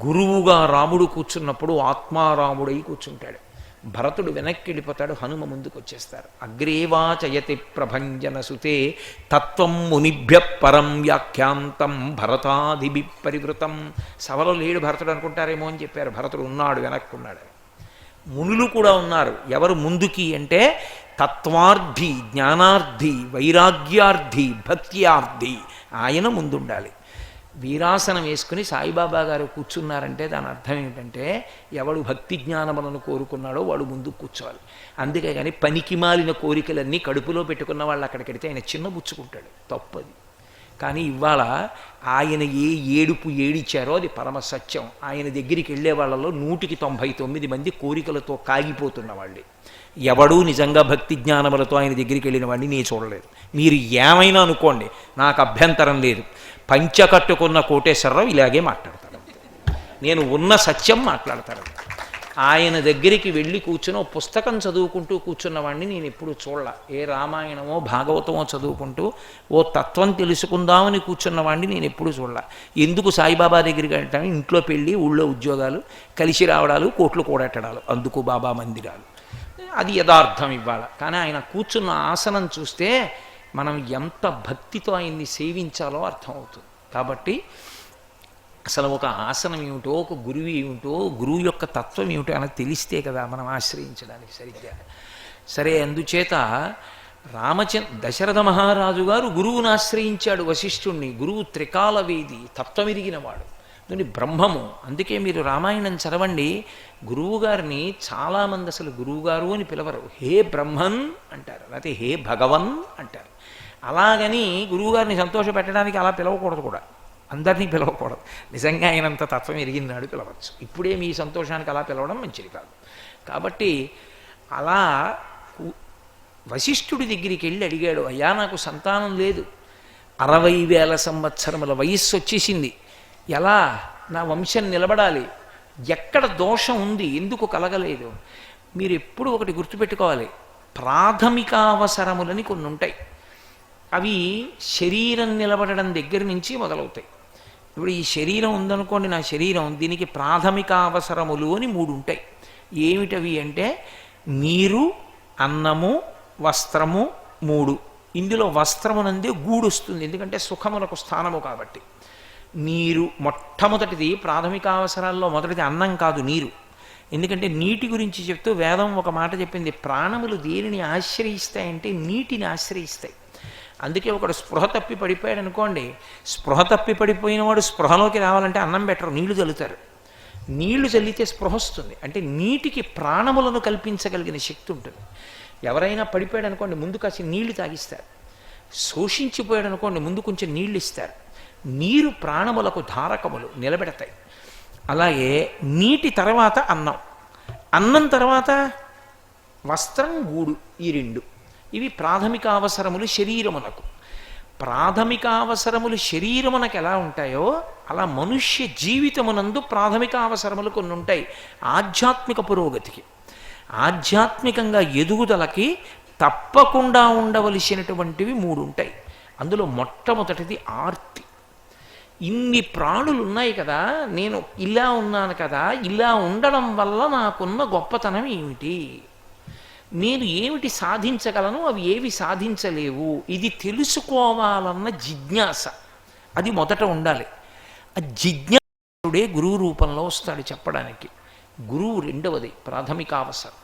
గురువుగా రాముడు కూర్చున్నప్పుడు ఆత్మారాముడై కూర్చుంటాడు. భరతుడు వెనక్కి వెళ్ళిపోతాడు, హనుమ ముందుకు వచ్చేస్తారు. అగ్రేవాచయతి ప్రభంజన సుతే తత్వం మునిభ్య పరం వ్యాఖ్యాంతం భరతాదిభి పరివృతం. సభలో లేడు భరతుడు అనుకుంటారేమో అని చెప్పారు. భరతుడు ఉన్నాడు, వెనక్కున్నాడు. మునులు కూడా ఉన్నారు. ఎవరు ముందుకి అంటే తత్వార్థి, జ్ఞానార్థి, వైరాగ్యార్థి, భక్త్యార్థి ఆయన ముందుండాలి. వీరాసనం వేసుకుని సాయిబాబా గారు కూర్చున్నారంటే దాని అర్థం ఏమిటంటే ఎవడు భక్తి జ్ఞానములను కోరుకున్నాడో వాడు ముందుకు కూర్చోవాలి. అందుకే కానీ పనికి మాలిన కోరికలన్నీ కడుపులో పెట్టుకున్న వాళ్ళు అక్కడికెడితే ఆయన చిన్నబుచ్చుకుంటాడు, తప్పది. కానీ ఇవాళ ఆయన ఏ ఏడుపు ఏడిచారో అది పరమ సత్యం. ఆయన దగ్గరికి వెళ్ళే వాళ్ళలో 199 మంది కోరికలతో కాగిపోతున్న వాళ్ళే. ఎవడూ నిజంగా భక్తి జ్ఞానములతో ఆయన దగ్గరికి వెళ్ళిన వాడిని నేను చూడలేదు. మీరు ఏమైనా అనుకోండి, నాకు అభ్యంతరం లేదు. పంచ కట్టుకున్న కోటేశ్వరరావు ఇలాగే మాట్లాడతాడు. నేను ఉన్న సత్యం మాట్లాడతాడు. ఆయన దగ్గరికి వెళ్ళి కూర్చుని పుస్తకం చదువుకుంటూ కూర్చున్న వాడిని నేను ఎప్పుడు చూడలా. ఏ రామాయణమో భాగవతమో చదువుకుంటూ ఓ తత్వం తెలుసుకుందామని కూర్చున్న వాడిని నేను ఎప్పుడు చూడలా. ఎందుకు సాయిబాబా దగ్గరికి వెళ్తాను? ఇంట్లో పెళ్ళి, ఊళ్ళో ఉద్యోగాలు, కలిసి రావడాలు, కోట్లు కూడెట్టడాలు, అందుకు బాబా మందిరాలు. అది యథార్థం ఇవ్వాలి. కానీ ఆయన కూర్చున్న ఆసనం చూస్తే మనం ఎంత భక్తితో ఆయన్ని సేవించాలో అర్థమవుతుంది. కాబట్టి అసలు ఒక ఆసనం ఏమిటో, ఒక గురువు ఏమిటో, గురువు యొక్క తత్వం ఏమిటో అని తెలిస్తే కదా మనం ఆశ్రయించడానికి సరిగ్గా. సరే, అందుచేత దశరథ మహారాజు గారు గురువును ఆశ్రయించాడు, వశిష్ఠుణ్ణి. గురువు త్రికాలవేది, తత్వమిరిగినవాడు, దీని బ్రహ్మము. అందుకే మీరు రామాయణం చదవండి, గురువుగారిని చాలామంది అసలు గురువుగారు అని పిలవరు, హే బ్రహ్మన్ అంటారు, లేకపోతే హే భగవన్ అంటారు. అలాగని గురువుగారిని సంతోష పెట్టడానికి అలా పిలవకూడదు కూడా, అందరినీ పిలవకూడదు. నిజంగా ఆయనంత తత్వం ఎరిగినాడు పిలవచ్చు. ఇప్పుడే మీ సంతోషానికి అలా పిలవడం మంచిది కాదు. కాబట్టి అలా వశిష్ఠుడి దగ్గరికి వెళ్ళి అడిగాడు, అయ్యా నాకు సంతానం లేదు, 60,000 సంవత్సరముల వయస్సు వచ్చేసింది, ఎలా నా వంశం నిలబడాలి, ఎక్కడ దోషం ఉంది, ఎందుకు కలగలేదు? మీరు ఎప్పుడు ఒకటి గుర్తుపెట్టుకోవాలి, ప్రాథమిక అవసరములని కొన్ని ఉంటాయి. అవి శరీరం నిలబడడం దగ్గర నుంచి మొదలవుతాయి. ఇప్పుడు ఈ శరీరం ఉందనుకోండి, నా శరీరం, దీనికి ప్రాథమిక అవసరములు అని 3 ఉంటాయి. ఏమిటవి అంటే నీరు, అన్నము, వస్త్రము, 3. ఇందులో వస్త్రమునందే గూడు వస్తుంది, ఎందుకంటే సుఖమునకు స్థానము కాబట్టి. నీరు మొట్టమొదటిది, ప్రాథమిక అవసరాల్లో మొదటిది అన్నం కాదు, నీరు. ఎందుకంటే నీటి గురించి చెప్తూ వేదం ఒక మాట చెప్పింది, ప్రాణములు దేనిని ఆశ్రయిస్తాయంటే నీటిని ఆశ్రయిస్తాయి. అందుకే ఒకడు స్పృహ తప్పి పడిపోయాడు అనుకోండి, స్పృహ తప్పి పడిపోయిన వాడు స్పృహలోకి రావాలంటే అన్నం పెట్టరు, నీళ్లు చల్లుతారు. నీళ్లు చల్లితే స్పృహ వస్తుంది. అంటే నీటికి ప్రాణములను కల్పించగలిగిన శక్తి ఉంటుంది. ఎవరైనా పడిపోయాడు అనుకోండి, ముందు కాసి నీళ్లు తాగిస్తారు. శోషించిపోయాడు అనుకోండి, ముందు కొంచెం నీళ్లు ఇస్తారు. నీరు ప్రాణములకు ధారకములు, నిలబెడతాయి. అలాగే నీటి తర్వాత అన్నం, అన్నం తర్వాత వస్త్రం, గూడు, ఈ 2 ఇవి ప్రాథమిక అవసరములు శరీరమునకు. ప్రాథమిక అవసరములు శరీరమునకు ఎలా ఉంటాయో అలా మనుష్య జీవితమునందు ప్రాథమిక అవసరములు కొన్ని ఉంటాయి. ఆధ్యాత్మిక పురోగతికి, ఆధ్యాత్మికంగా ఎదుగుదలకి తప్పకుండా ఉండవలసినటువంటివి 3 ఉంటాయి. అందులో మొట్టమొదటిది ఆర్తి. ఇన్ని ప్రాణులు ఉన్నాయి కదా, నేను ఇలా ఉన్నాను కదా, ఇలా ఉండడం వల్ల నాకున్న గొప్పతనం ఏమిటి, నేను ఏమిటి సాధించగలను, అవి ఏవి సాధించలేవు, ఇది తెలుసుకోవాలన్న జిజ్ఞాస, అది మొదట ఉండాలి. ఆ జిజ్ఞాసుడే గురువు రూపంలో వస్తాడు చెప్పడానికి. గురువు 2వది ప్రాథమిక అవసరం.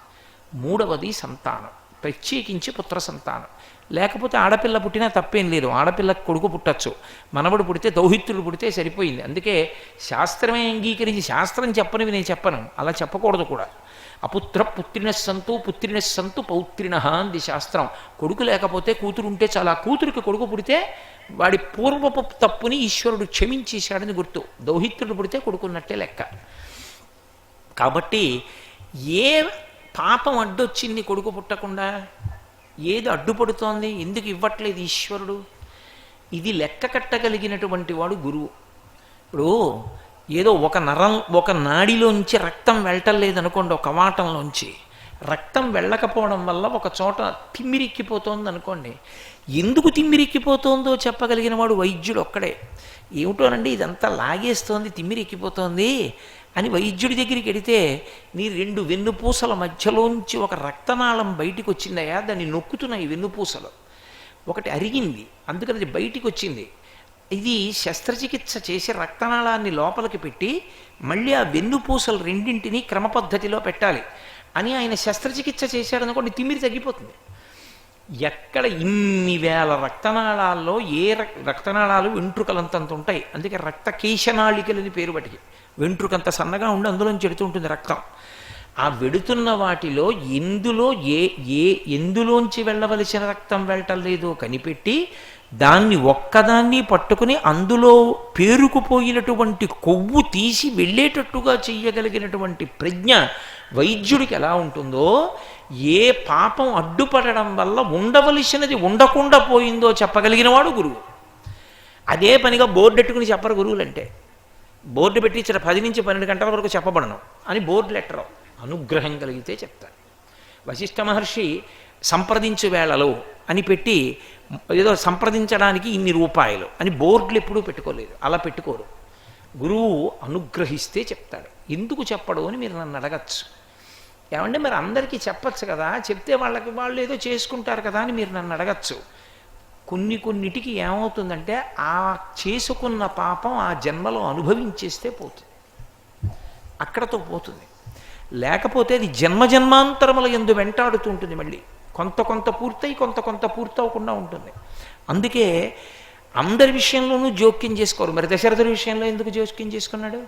3వది సంతానం, ప్రత్యేకించి పుత్ర సంతానం. లేకపోతే ఆడపిల్ల పుట్టినా తప్పేం లేదు, ఆడపిల్లకు కొడుకు పుట్టచ్చు, మనవడు పుడితే, దౌహిత్రుడు పుడితే సరిపోయింది. అందుకే శాస్త్రమే అంగీకరించి, శాస్త్రం చెప్పనివి నేను చెప్పను, అలా చెప్పకూడదు కూడా. అపుత్ర పుత్రిణ సంతు పౌత్రిణ అంది శాస్త్రం. కొడుకు లేకపోతే కూతురు ఉంటే చాలా, కూతురికి కొడుకు పుడితే వాడి పూర్వపు తప్పుని ఈశ్వరుడు క్షమించేశాడని గుర్తు. దౌహిత్రుడు పుడితే కొడుకున్నట్టే లెక్క. కాబట్టి ఏ పాపం అడ్డొచ్చింది కొడుకు పుట్టకుండా, ఏది అడ్డుపడుతోంది, ఎందుకు ఇవ్వట్లేదు ఈశ్వరుడు, ఇది లెక్క కట్టగలిగినటువంటి వాడు గురువు. ఇప్పుడు ఏదో ఒక నాడిలోంచి రక్తం వెళ్ళటం లేదనుకోండి, ఒక కవాటంలోంచి రక్తం వెళ్ళకపోవడం వల్ల ఒక చోట తిమ్మిరిక్కిపోతోంది అనుకోండి. ఎందుకు తిమ్మిరిక్కిపోతోందో చెప్పగలిగిన వాడు వైద్యుడు ఒక్కడే. ఏమిటోనండి ఇదంతా లాగేస్తోంది, తిమ్మిరిక్కిపోతోంది అని వైద్యుడి దగ్గరికి వెడితే, నీ 2 వెన్నుపూసల మధ్యలోంచి ఒక రక్తనాళం బయటికి వచ్చిందయా, దాన్ని నొక్కుతున్నాయి వెన్నుపూసలు, ఒకటి అరిగింది, అందుకని అది బయటికి వచ్చింది, ఇది శస్త్రచికిత్స చేసి రక్తనాళాన్ని లోపలికి పెట్టి మళ్ళీ ఆ వెన్నుపూసలు రెండింటినీ క్రమపద్ధతిలో పెట్టాలి అని ఆయన శస్త్రచికిత్స చేశాడనుకోండి, తిమ్మిరి తగ్గిపోతుంది. ఎక్కడ ఇన్ని వేల రక్తనాళాల్లో ఏ రక్తనాళాలు వెంట్రుకలంతంత ఉంటాయి, అందుకే రక్త కేశనాళికలని పేరు బట్టి, వెంట్రుకంత సన్నగా ఉండి అందులోంచి ఎడుతూ ఉంటుంది రక్తం. ఆ వెడుతున్న వాటిలో ఎందులోంచి వెళ్ళవలసిన రక్తం వెళ్ళటం లేదో కనిపెట్టి దాన్ని ఒక్కదాన్ని పట్టుకుని అందులో పేరుకుపోయినటువంటి కొవ్వు తీసి వెళ్ళేటట్టుగా చెయ్యగలిగినటువంటి ప్రజ్ఞ వైద్యుడికి ఎలా ఉంటుందో, ఏ పాపం అడ్డుపడడం వల్ల ఉండవలసినది ఉండకుండా పోయిందో చెప్పగలిగిన వాడు గురువు. అదే పనిగా బోర్డు పెట్టుకుని చెప్పరు గురువులంటే. బోర్డు పెట్టి ఇచ్చిన 10 నుంచి 12 గంటల వరకు చెప్పబడను అని బోర్డు లెటరు. అనుగ్రహం కలిగితే చెప్తారు. వశిష్ఠ మహర్షి సంప్రదించు వేళలో అని పెట్టి ఏదో సంప్రదించడానికి ఇన్ని రూపాయలు అని బోర్డులు ఎప్పుడూ పెట్టుకోలేదు, అలా పెట్టుకోరు. గురువు అనుగ్రహిస్తే చెప్తాడు. ఎందుకు చెప్పడు అని మీరు నన్ను అడగచ్చు. ఏమంటే మరి అందరికీ చెప్పచ్చు కదా, చెప్తే వాళ్ళు ఏదో చేసుకుంటారు కదా అని మీరు నన్ను అడగచ్చు. కొన్నిటికి ఏమవుతుందంటే ఆ చేసుకున్న పాపం ఆ జన్మలో అనుభవించేస్తే పోతుంది, అక్కడతో పోతుంది. లేకపోతే అది జన్మజన్మాంతరముల యందు వెంటాడుతూ ఉంటుంది. మళ్ళీ కొంత పూర్తయి కొంత పూర్తవకుండా ఉంటుంది. అందుకే అందరి విషయంలోనూ జోక్యం చేసుకోరు. మరి దశరథుడి విషయంలో ఎందుకు జోక్యం చేసుకున్నాడు?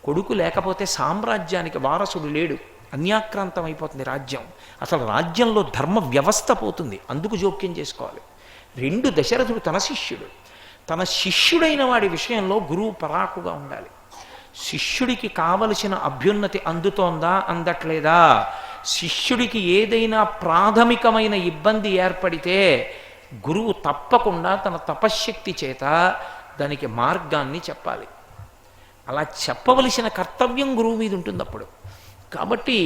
కొడుకు లేకపోతే సామ్రాజ్యానికి వారసుడు లేడు, అన్యాక్రాంతం అయిపోతుంది రాజ్యం, అసలు రాజ్యంలో ధర్మ వ్యవస్థ పోతుంది, అందుకు జోక్యం చేసుకోవాలి. 2 దశరథుడు తన శిష్యుడైన వాడి విషయంలో గురువు పరాకుగా ఉండాలి. శిష్యుడికి కావలసిన అభ్యున్నతి అందుతోందా, అందట్లేదా, శిష్యుడికి ఏదైనా ప్రాథమికమైన ఇబ్బంది ఏర్పడితే గురువు తప్పకుండా తన తపశ్శక్తి చేత దానికి మార్గాన్ని చెప్పాలి. అలా చెప్పవలసిన కర్తవ్యం గురువు మీద ఉంటుంది అప్పుడు. కాబట్టి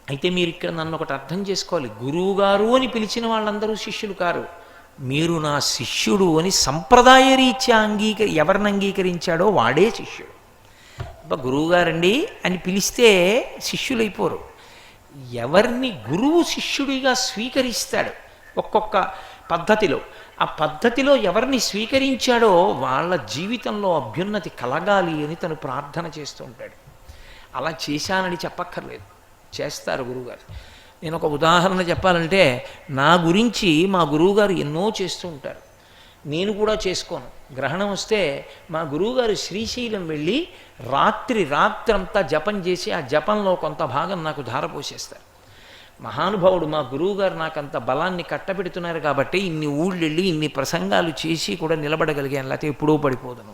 అయితే మీరు ఇక్కడ నన్ను ఒకటి అర్థం చేసుకోవాలి, గురువుగారు అని పిలిచిన వాళ్ళందరూ శిష్యులు కారు. మీరు నా శిష్యుడు అని సంప్రదాయ రీత్యా ఎవరిని అంగీకరించాడో వాడే శిష్యుడు. గురువుగారండి అని పిలిస్తే శిష్యులైపోరు. ఎవరిని గురువు శిష్యుడిగా స్వీకరిస్తాడు ఒక్కొక్క పద్ధతిలో, ఆ పద్ధతిలో ఎవరిని స్వీకరించాడో వాళ్ళ జీవితంలో అభ్యున్నతి కలగాలి అని తను ప్రార్థన చేస్తూ ఉంటాడు. అలా చేశానని చెప్పక్కర్లేదు, చేస్తారు గురువుగారు. నేను ఒక ఉదాహరణ చెప్పాలంటే, నా గురించి మా గురువుగారు ఎన్నో చేస్తూ ఉంటారు, నేను కూడా చేసుకోను. గ్రహణం వస్తే మా గురువుగారు శ్రీశైలం వెళ్ళి రాత్రంతా జపం చేసి ఆ జపంలో కొంత భాగం నాకు ధారపోసేస్తారు. మహానుభావుడు మా గురువుగారు నాకు అంత బలాన్ని కట్టబెడుతున్నారు కాబట్టి ఇన్ని ఊళ్ళు వెళ్ళి ఇన్ని ప్రసంగాలు చేసి కూడా నిలబడగలిగాను, లేకపోతే ఎప్పుడూ పడిపోదును.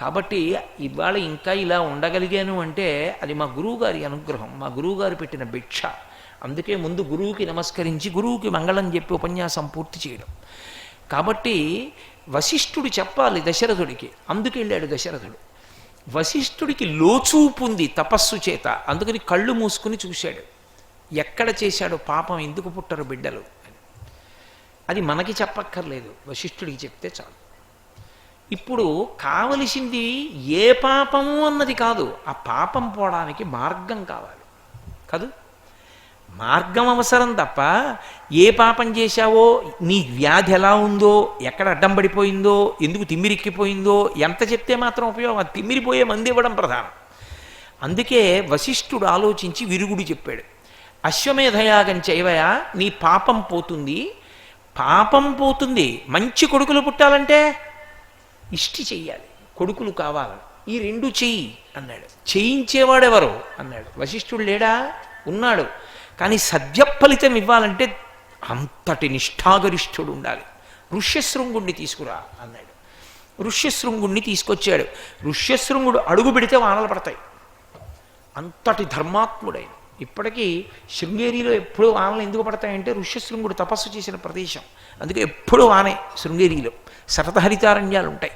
కాబట్టి ఇవాళ ఇంకా ఇలా ఉండగలిగాను అంటే అది మా గురువుగారి అనుగ్రహం, మా గురువుగారు పెట్టిన భిక్ష. అందుకే ముందు గురువుకి నమస్కరించి గురువుకి మంగళం చెప్పి ఉపన్యాసం పూర్తి చేయడం. కాబట్టి వశిష్ఠుడు చెప్పాలి దశరథుడికి, అందుకు వెళ్ళాడు దశరథుడు. వశిష్ఠుడికి లోచూపు ఉంది తపస్సు చేత, అందుకని కళ్ళు మూసుకుని చూశాడు. ఎక్కడ చేశాడో పాపం, ఎందుకు పుట్టరు బిడ్డలు అని. అది మనకి చెప్పక్కర్లేదు, వశిష్ఠుడికి చెప్తే చాలు. ఇప్పుడు కావలసింది ఏ పాపము అన్నది కాదు, ఆ పాపం పోవడానికి మార్గం కావాలి కాదు. మార్గం అవసరం తప్ప ఏ పాపం చేశావో, నీ వ్యాధి ఎలా ఉందో, ఎక్కడ అడ్డం పడిపోయిందో, ఎందుకు తిమ్మిరిక్కిపోయిందో ఎంత చెప్తే మాత్రం ఉపయోగం, తిమ్మిరిపోయే మంది ఇవ్వడం ప్రధానం. అందుకే వశిష్ఠుడు ఆలోచించి విరుగుడు చెప్పాడు. అశ్వమేధయాగం చేయవయా, నీ పాపం పోతుంది. పాపం పోతుంది, మంచి కొడుకులు పుట్టాలంటే ఇష్టి చెయ్యాలి, కొడుకులు కావాలని. ఈ 2 చెయ్యి అన్నాడు. చేయించేవాడెవరు అన్నాడు. వశిష్ఠుడు లేడా? ఉన్నాడు. కానీ సద్య ఫలితం ఇవ్వాలంటే అంతటి నిష్ఠాగరిష్ఠుడు ఉండాలి. ఋష్యశృంగుణ్ణి తీసుకురా అన్నాడు. ఋష్యశృంగుణ్ణి తీసుకొచ్చాడు. ఋష్యశృంగుడు అడుగు పెడితే వానలు పడతాయి, అంతటి ధర్మాత్ముడైన. ఇప్పటికీ శృంగేరిలో ఎప్పుడూ వానలు ఎందుకు పడతాయంటే ఋష్యశృంగుడు తపస్సు చేసిన ప్రదేశం, అందుకే ఎప్పుడూ వానే శృంగేరిలో శరతహరితారణ్యాలు ఉంటాయి.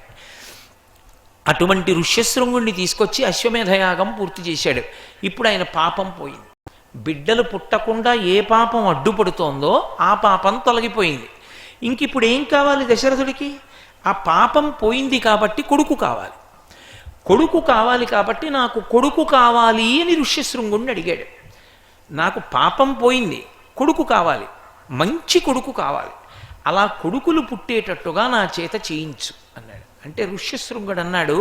అటువంటి ఋష్యశృంగుణ్ణి తీసుకొచ్చి అశ్వమేధయాగం పూర్తి చేశాడు. ఇప్పుడు ఆయన పాపం పోయింది. బిడ్డలు పుట్టకుండా ఏ పాపం అడ్డుపడుతోందో ఆ పాపం తొలగిపోయింది. ఇంక ఇప్పుడు ఏం కావాలి దశరథుడికి? ఆ పాపం పోయింది కాబట్టి కొడుకు కావాలి. కొడుకు కావాలి కాబట్టి నాకు కొడుకు కావాలి అని ఋష్యశృంగుణ్ణి అడిగాడు. నాకు పాపం పోయింది, కొడుకు కావాలి, మంచి కొడుకు కావాలి, అలా కొడుకులు పుట్టేటట్టుగా నా చేత చేయించు అన్నాడు. అంటే ఋష్యశృంగుడు అన్నాడు,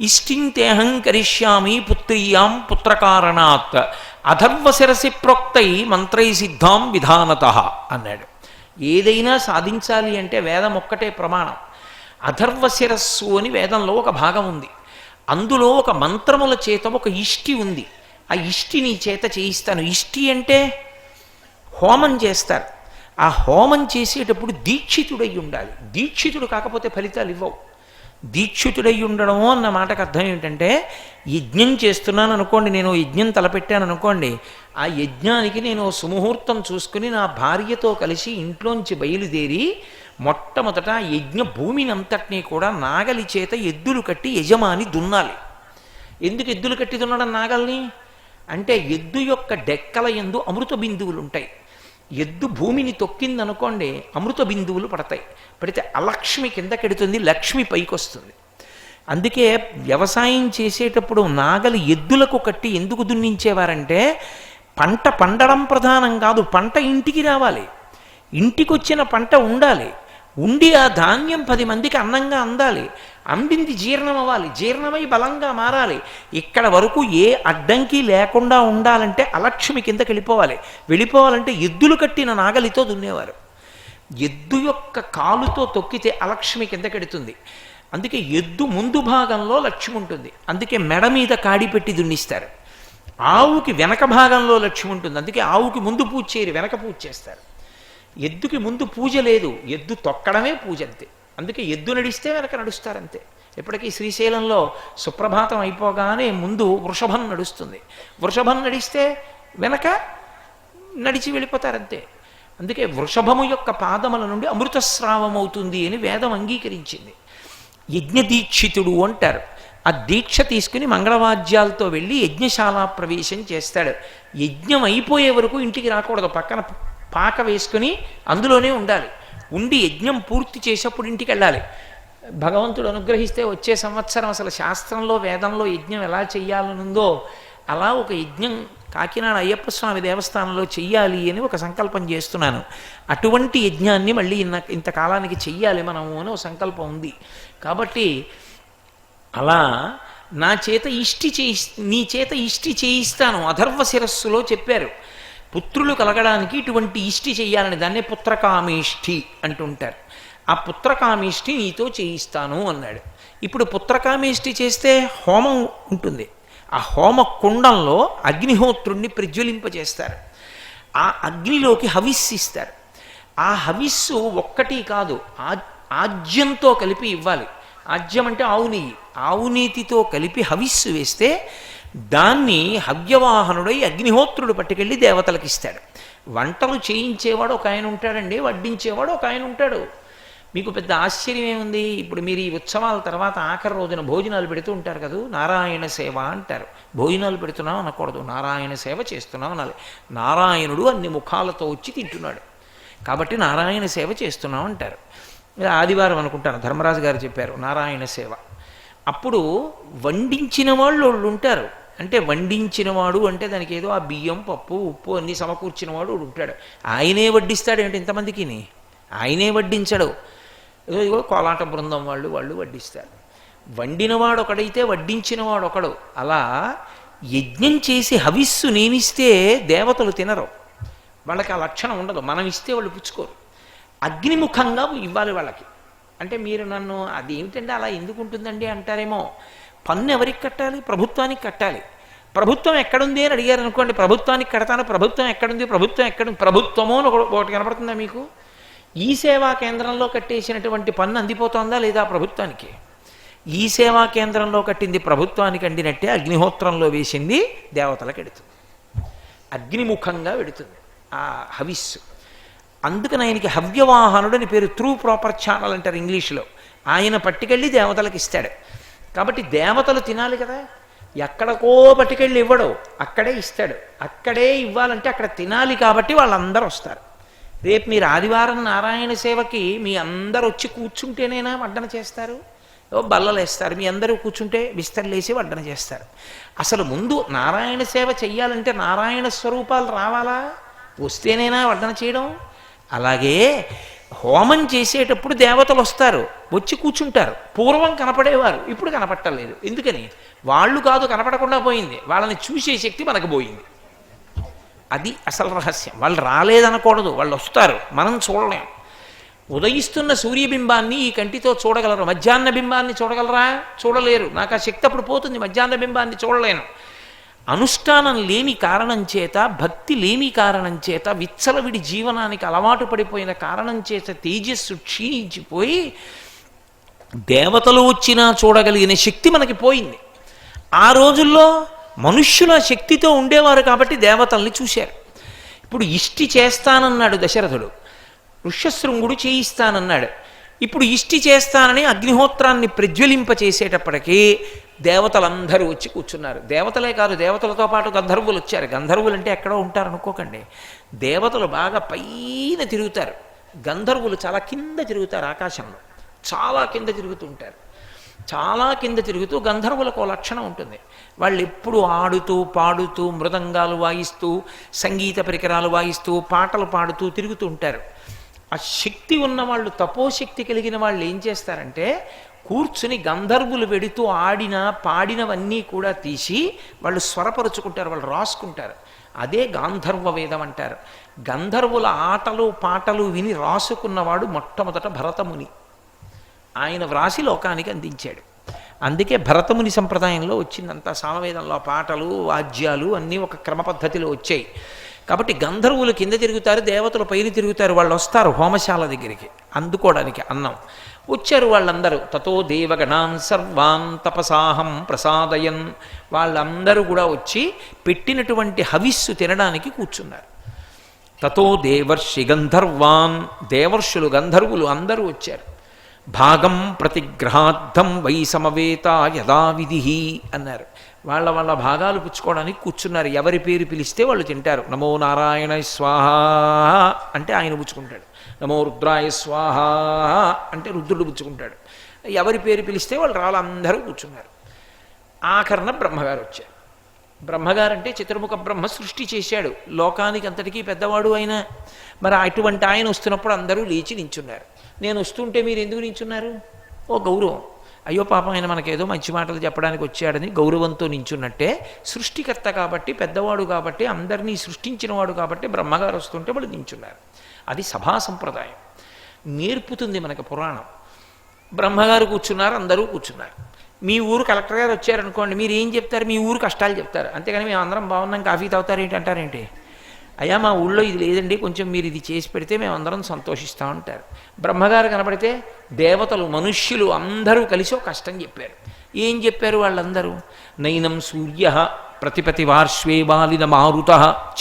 ఇష్టింతేహం కరిష్యామి పుత్రీయాం పుత్రకారణాత్ అధర్వశిరసి ప్రోక్తై మంత్రై సిద్ధాం విధానత అన్నాడు. ఏదైనా సాధించాలి అంటే వేదం ఒక్కటే ప్రమాణం. అధర్వశిరస్సు అని వేదంలో ఒక భాగం ఉంది. అందులో ఒక మంత్రముల చేత ఒక ఇష్టి ఉంది. ఆ ఇష్టి నీ చేత చేయిస్తాను. ఇష్టి అంటే హోమం చేస్తారు. ఆ హోమం చేసేటప్పుడు దీక్షితుడై ఉండాలి. దీక్షితుడు కాకపోతే ఫలితాలు ఇవ్వవు. దీక్షితుడై ఉండడము అన్న మాటకు అర్థం ఏమిటంటే, యజ్ఞం చేస్తున్నాను అనుకోండి, నేను యజ్ఞం తలపెట్టాను అనుకోండి, ఆ యజ్ఞానికి నేను సుముహూర్తం చూసుకుని నా భార్యతో కలిసి ఇంట్లోంచి బయలుదేరి మొట్టమొదట యజ్ఞ భూమిని అంతటినీ కూడా నాగలి చేత ఎద్దులు కట్టి యజమాని దున్నాలి. ఎందుకు ఎద్దులు కట్టి దున్నడం నాగల్ని అంటే, ఎద్దు యొక్క డెక్కల యందు అమృత బిందువులు ఉంటాయి. ఎద్దు భూమిని తొక్కిందనుకోండి అమృత బిందువులు పడతాయి. పడితే అలక్ష్మి కిందకెడుతుంది, లక్ష్మి పైకి వస్తుంది. అందుకే వ్యవసాయం చేసేటప్పుడు నాగలి ఎద్దులకు కట్టి ఎందుకు దున్నించేవారంటే, పంట పండడం ప్రధానం కాదు, పంట ఇంటికి రావాలి, ఇంటికి వచ్చిన పంట ఉండాలి, ఉండి ఆ ధాన్యం 10 మందికి అన్నంగా అందాలి, అందింది జీర్ణం అవ్వాలి, జీర్ణమై బలంగా మారాలి. ఇక్కడ వరకు ఏ అడ్డంకి లేకుండా ఉండాలంటే అలక్ష్మి కిందకి వెళ్ళిపోవాలంటే ఎద్దులు కట్టిన నాగలితో దున్నేవారు. ఎద్దు యొక్క కాలుతో తొక్కితే అలక్ష్మి కిందకెడుతుంది. అందుకే ఎద్దు ముందు భాగంలో లక్ష్మి ఉంటుంది, అందుకే మెడ మీద కాడి పెట్టి దున్నిస్తారు. ఆవుకి వెనక భాగంలో లక్ష్మి ఉంటుంది, అందుకే ఆవుకి ముందు పూజ చేయరు, వెనక పూజ చేస్తారు. ఎద్దుకి ముందు పూజ లేదు, ఎద్దు తొక్కడమే పూజ అంతే. అందుకే ఎద్దు నడిస్తే వెనక నడుస్తారంతే. ఎప్పటికీ శ్రీశైలంలో సుప్రభాతం అయిపోగానే ముందు వృషభం నడుస్తుంది, వృషభం నడిస్తే వెనక నడిచి వెళ్ళిపోతారంతే. అందుకే వృషభము యొక్క పాదముల నుండి అమృతస్రావం అవుతుంది అని వేదం అంగీకరించింది. యజ్ఞదీక్షితుడు అంటారు. ఆ దీక్ష తీసుకుని మంగళవాద్యాలతో వెళ్ళి యజ్ఞశాల ప్రవేశం చేస్తాడు. యజ్ఞం అయిపోయే వరకు ఇంటికి రాకూడదు, పక్కన పాక వేసుకుని అందులోనే ఉండాలి. ఉండి యజ్ఞం పూర్తి చేసేప్పుడు ఇంటికి వెళ్ళాలి. భగవంతుడు అనుగ్రహిస్తే వచ్చే సంవత్సరం అసలు శాస్త్రంలో వేదంలో యజ్ఞం ఎలా చెయ్యాలనుందో అలా ఒక యజ్ఞం కాకినాడ అయ్యప్ప స్వామి దేవస్థానంలో చెయ్యాలి అని ఒక సంకల్పం చేస్తున్నాను. అటువంటి యజ్ఞాన్ని మళ్ళీ ఇంతకాలానికి చెయ్యాలి మనము అని ఒక సంకల్పం ఉంది. కాబట్టి అలా నా చేత నీ చేత ఇష్టి చేయిస్తాను. అధర్వ శిరస్సులో చెప్పారు, పుత్రులు కలగడానికి ఇటువంటి ఇష్టి చెయ్యాలని, దాన్నే పుత్రకామేష్టి అంటుంటారు. ఆ పుత్రకామేష్టి నీతో చేయిస్తాను అన్నాడు. ఇప్పుడు పుత్రకామేష్టి చేస్తే హోమం ఉంటుంది. ఆ హోమ కుండంలో అగ్నిహోత్రుణ్ణి ప్రజ్వలింపజేస్తారు. ఆ అగ్నిలోకి హవిస్సు ఇస్తారు. ఆ హవిస్సు ఒక్కటి కాదు, ఆజ్యంతో కలిపి ఇవ్వాలి. ఆజ్యం అంటే ఆవు నెయ్యి, ఆవు నీతితో కలిపి హవిస్సు వేస్తే దాన్ని హవ్యవాహనుడై అగ్నిహోత్రుడు పట్టుకెళ్ళి దేవతలకు ఇస్తాడు. వంటలు చేయించేవాడు ఒక ఆయన ఉంటాడండి, వడ్డించేవాడు ఒక ఆయన ఉంటాడు. మీకు పెద్ద ఆశ్చర్యం ఏముంది? ఇప్పుడు మీరు ఈ ఉత్సవాల తర్వాత ఆఖరి రోజున భోజనాలు పెడుతూ ఉంటారు కదా, నారాయణ సేవ అంటారు. భోజనాలు పెడుతున్నాం అనకూడదు, నారాయణ సేవ చేస్తున్నాం అనాలి. నారాయణుడు అన్ని ముఖాలతో వచ్చి తింటున్నాడు కాబట్టి నారాయణ సేవ చేస్తున్నాం అంటారు. ఆదివారం అనుకుంటాను ధర్మరాజు గారు చెప్పారు నారాయణ సేవ. అప్పుడు వండించిన వాళ్ళు ఉంటారు. అంటే వండించినవాడు అంటే దానికి ఏదో ఆ బియ్యం పప్పు ఉప్పు అన్నీ సమకూర్చినవాడు ఉంటాడు. ఆయనే వడ్డిస్తాడు ఏంటి ఇంతమందికి? ఆయనే వడ్డించడు. ఏదో కోలాట బృందం వాళ్ళు వడ్డిస్తారు. వండినవాడు ఒకడైతే వడ్డించినవాడు ఒకడు. అలా యజ్ఞం చేసి హవిస్సు నేమిస్తే దేవతలు తినరు, వాళ్ళకి ఆ లక్షణం ఉండదు. మనం ఇస్తే వాళ్ళు పుచ్చుకోరు. అగ్నిముఖంగా ఇవ్వాలి వాళ్ళకి. అంటే మీరు నన్ను అది ఏమిటంటే అలా ఎందుకు ఉంటుందండి అంటారేమో. పన్ను ఎవరికి కట్టాలి? ప్రభుత్వానికి కట్టాలి. ప్రభుత్వం ఎక్కడుంది అని అడిగారు అనుకోండి, ప్రభుత్వానికి కడతాను. ప్రభుత్వం ఎక్కడుంది? ప్రభుత్వము అని ఒకటి కనపడుతుందా మీకు? ఈ సేవా కేంద్రంలో కట్టేసినటువంటి పన్ను అందిపోతుందా లేదా ప్రభుత్వానికి? ఈ సేవా కేంద్రంలో కట్టింది ప్రభుత్వానికి అందినట్టే అగ్నిహోత్రంలో వేసింది దేవతలకు ఎడుతుంది, అగ్నిముఖంగా వెడుతుంది ఆ హవిస్సు. అందుకని ఆయనకి హవ్యవాహనుడు అని పేరు. త్రూ ప్రాపర్ ఛానల్ అంటారు ఇంగ్లీష్లో. ఆయన పట్టుకెళ్ళి దేవతలకు ఇస్తాడు. కాబట్టి దేవతలు తినాలి కదా. ఎక్కడికో పట్టుకెళ్ళి ఇవ్వడు, అక్కడే ఇస్తాడు. అక్కడే ఇవ్వాలంటే అక్కడ తినాలి కాబట్టి వాళ్ళందరూ వస్తారు. రేపు మీరు ఆదివారం నారాయణ సేవకి మీ అందరు వచ్చి కూర్చుంటేనేనా వడ్డన చేస్తారు? బల్లలు వేస్తారు, మీ అందరూ కూర్చుంటే బిస్తర్లేసి వడ్డన చేస్తారు. అసలు ముందు నారాయణ సేవ చెయ్యాలంటే నారాయణ స్వరూపాలు రావాలా? వస్తేనేనా వడ్డన చేయడం? అలాగే హోమం చేసేటప్పుడు దేవతలు వస్తారు, వచ్చి కూర్చుంటారు. పూర్వం కనపడేవారు, ఇప్పుడు కనపట్టలేదు. ఎందుకని? వాళ్ళు కాదు కనపడకుండా పోయింది, వాళ్ళని చూసే శక్తి మనకు పోయింది. అది అసలు రహస్యం. వాళ్ళు రాలేదనకూడదు, వాళ్ళు వస్తారు, మనం చూడలేం. ఉదయిస్తున్న సూర్యబింబాన్ని ఈ కంటితో చూడగలరు, మధ్యాహ్న బింబాన్ని చూడగలరా? చూడలేరు. నాకు ఆ శక్తి అప్పుడు పోతుంది, మధ్యాహ్న బింబాన్ని చూడలేను. అనుష్ఠానం లేని కారణం చేత, భక్తి లేని కారణం చేత, విచ్చలవిడి జీవనానికి అలవాటు పడిపోయిన కారణం చేత తేజస్సు క్షీణించిపోయి దేవతలు వచ్చినా చూడగలిగిన శక్తి మనకి పోయింది. ఆ రోజుల్లో మనుష్యుల శక్తితో ఉండేవారు కాబట్టి దేవతల్ని చూశారు. ఇప్పుడు ఇష్టి చేస్తానన్నాడు దశరథుడు, ఋష్యశృంగుడు చేయిస్తానన్నాడు. ఇప్పుడు ఇష్టి చేస్తానని అగ్నిహోత్రాన్ని ప్రజ్వలింపచేసేటప్పటికీ దేవతలందరూ వచ్చి కూర్చున్నారు. దేవతలే కాదు, దేవతలతో పాటు గంధర్వులు వచ్చారు. గంధర్వులు అంటే ఎక్కడో ఉంటారు అనుకోకండి. దేవతలు బాగా పైన తిరుగుతారు, గంధర్వులు చాలా కింద తిరుగుతారు. ఆకాశంలో చాలా కింద తిరుగుతుంటారు. చాలా కింద తిరుగుతూ గంధర్వులకు లక్షణం ఉంటుంది. వాళ్ళు ఎప్పుడు ఆడుతూ పాడుతూ మృదంగాలు వాయిస్తూ సంగీత పరికరాలు వాయిస్తూ పాటలు పాడుతూ తిరుగుతూ ఉంటారు. ఆ శక్తి ఉన్నవాళ్ళు, తపోశక్తి కలిగిన వాళ్ళు ఏం చేస్తారంటే కూర్చుని గంధర్వులు వెడుతూ ఆడిన పాడినవన్నీ కూడా తీసి వాళ్ళు స్వరపరుచుకుంటారు, వాళ్ళు రాసుకుంటారు. అదే గాంధర్వ వేదం అంటారు. గంధర్వుల ఆటలు పాటలు విని రాసుకున్నవాడు మొట్టమొదట భరతముని. ఆయన వ్రాసి లోకానికి అందించాడు. అందుకే భరతముని సంప్రదాయంలో వచ్చిందంతా. సామవేదంలో పాటలు వాద్యాలు అన్నీ ఒక క్రమ పద్ధతిలో వచ్చాయి. కాబట్టి గంధర్వులు కింద తిరుగుతారు, దేవతలు పైన తిరుగుతారు. వాళ్ళు వస్తారు హోమశాల దగ్గరికి అందుకోవడానికి అన్నం. వచ్చారు వాళ్ళందరూ. తతో దేవగణాన్ సర్వాన్ తపసాహం ప్రసాదయన్. వాళ్ళందరూ కూడా వచ్చి పెట్టినటువంటి హవిస్సు తినడానికి కూర్చున్నారు. తతో దేవర్షి గంధర్వాన్. దేవర్షులు గంధర్వులు అందరూ వచ్చారు. భాగం ప్రతిగ్రహార్థం వై సమవేత యథావిధి అన్నారు. వాళ్ళ వాళ్ళ భాగాలు పుచ్చుకోవడానికి కూర్చున్నారు. ఎవరి పేరు పిలిస్తే వాళ్ళు తింటారు. నమో నారాయణ స్వాహ అంటే ఆయన పుచ్చుకుంటాడు, నమో రుద్రాయ స్వాహ అంటే రుద్రుడు పుచ్చుకుంటాడు. ఎవరి పేరు పిలిస్తే వాళ్ళు వాళ్ళందరూ కూర్చున్నారు. ఆఖరణ బ్రహ్మగారు వచ్చారు. బ్రహ్మగారు అంటే చతుర్ముఖ బ్రహ్మ సృష్టి చేశాడు, లోకానికి అంతటికీ పెద్దవాడు ఆయన. మరి అటువంటి ఆయన వస్తున్నప్పుడు అందరూ లేచి నించున్నారు. నేను వస్తుంటే మీరు ఎందుకు నించున్నారు? ఓ గౌరవం. అయ్యో పాపం ఆయన మనకేదో మంచి మాటలు చెప్పడానికి వచ్చాడని గౌరవంతో నించున్నట్టే. సృష్టికర్త కాబట్టి, పెద్దవాడు కాబట్టి, అందరినీ సృష్టించినవాడు కాబట్టి బ్రహ్మగారు వస్తుంటే వాళ్ళు నించున్నారు. అది సభా సంప్రదాయం, నేర్పుతుంది మనకు పురాణం. బ్రహ్మగారు కూర్చున్నారు, అందరూ కూర్చున్నారు. మీ ఊరు కలెక్టర్ గారు వచ్చారనుకోండి, మీరు ఏం చెప్తారు? మీ ఊరు కష్టాలు చెప్తారు. అంతేగాని మేము అందరం బాగున్నాం కాఫీ తాగుతారేంటి అంటారేంటి? అయ్యా మా ఊళ్ళో ఇది లేదండి, కొంచెం మీరు ఇది చేసి పెడితే మేము అందరం సంతోషిస్తూ ఉంటారు. బ్రహ్మగారు కనపడితే దేవతలు మనుష్యులు అందరూ కలిసి ఒక కష్టం చెప్పారు. ఏం చెప్పారు వాళ్ళందరూ? నైనం సూర్య ప్రతిపతి వార్ష్వే బాలిన మారుత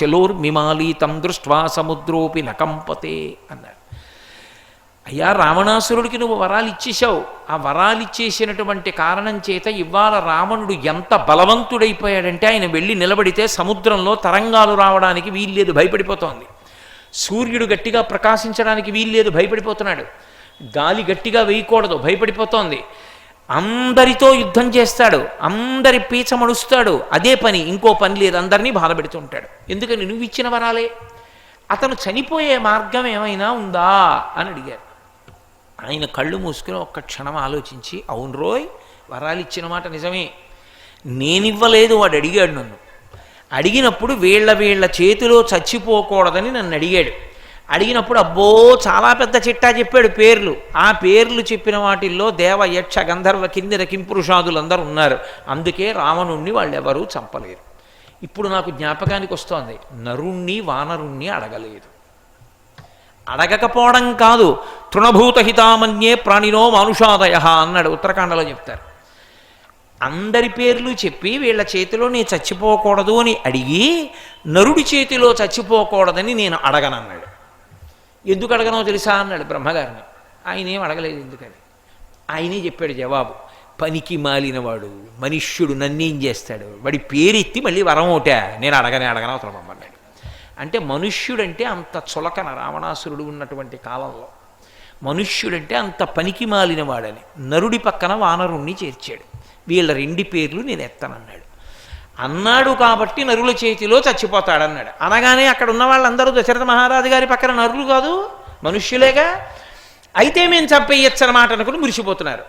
చలోర్మిమాలీతం దృష్ట్వా సముద్రోపి నకంపతే అన్నారు. అయ్యా రావణాసురుడికి నువ్వు వరాలు ఇచ్చేశావు. ఆ వరాలు ఇచ్చేసినటువంటి కారణం చేత ఇవాళ రావణుడు ఎంత బలవంతుడైపోయాడంటే ఆయన వెళ్ళి నిలబడితే సముద్రంలో తరంగాలు రావడానికి వీల్లేదు, భయపడిపోతోంది. సూర్యుడు గట్టిగా ప్రకాశించడానికి వీల్లేదు, భయపడిపోతున్నాడు. గాలి గట్టిగా వేయకూడదు, భయపడిపోతోంది. అందరితో యుద్ధం చేస్తాడు, అందరి పీచ మడుస్తాడు. అదే పని, ఇంకో పని లేదు, అందరినీ బాధపెడుతూ ఉంటాడు. ఎందుకని? నువ్వు ఇచ్చిన వరాలే. అతను చనిపోయే మార్గం ఏమైనా ఉందా అని అడిగారు. ఆయన కళ్ళు మూసుకుని ఒక్క క్షణం ఆలోచించి, అవును రోయ్, వరాలు ఇచ్చిన మాట నిజమే, నేనివ్వలేదు, వాడు అడిగాడు నన్ను. అడిగినప్పుడు వీళ్ళ చేతిలో చచ్చిపోకూడదని నన్ను అడిగాడు. అడిగినప్పుడు అబ్బో చాలా పెద్ద చిట్టా చెప్పాడు పేర్లు. ఆ పేర్లు చెప్పిన వాటిల్లో దేవ యక్ష గంధర్వ కిందిర కింపురుషాదులు అందరూ ఉన్నారు. అందుకే రావణుణ్ణి వాళ్ళెవరూ చంపలేరు. ఇప్పుడు నాకు జ్ఞాపకానికి వస్తోంది, నరుణ్ణి వానరుణ్ణి అడగలేదు. అడగకపోవడం కాదు, తృణభూతహితామన్యే ప్రాణినో మానుషాదయ అన్నాడు, ఉత్తరాఖండలో చెప్తారు. అందరి పేర్లు చెప్పి వీళ్ళ చేతిలో నేను చచ్చిపోకూడదు అని అడిగి నరుడి చేతిలో చచ్చిపోకూడదని నేను అడగనన్నాడు. ఎందుకు అడగనో తెలుసా అన్నాడు బ్రహ్మగారిని. ఆయన ఏం అడగలేదు ఎందుకని. ఆయనే చెప్పాడు జవాబు. పనికి మాలినవాడు మనుష్యుడు నన్నేం చేస్తాడు, వాడి పేరెత్తి మళ్ళీ వరం ఒకటే, నేను అడగనే అవతల పంపన్నాడు. అంటే మనుష్యుడంటే అంత చులకన రావణాసురుడు ఉన్నటువంటి కాలంలో. మనుష్యుడంటే అంత పనికి మాలినవాడని నరుడి పక్కన వానరుణ్ణి చేర్చాడు. వీళ్ళ 2 పేర్లు నేను ఎత్తనన్నాడు. అన్నాడు కాబట్టి నరుల చేతిలో చచ్చిపోతాడన్నాడు. అనగానే అక్కడ ఉన్న వాళ్ళందరూ దశరథ మహారాజు గారి పక్కన నరులు కాదు, మనుష్యులేగా. అయితే మేము చంపేయచ్చన్నమాట అనుకుని మురిసిపోతున్నారు.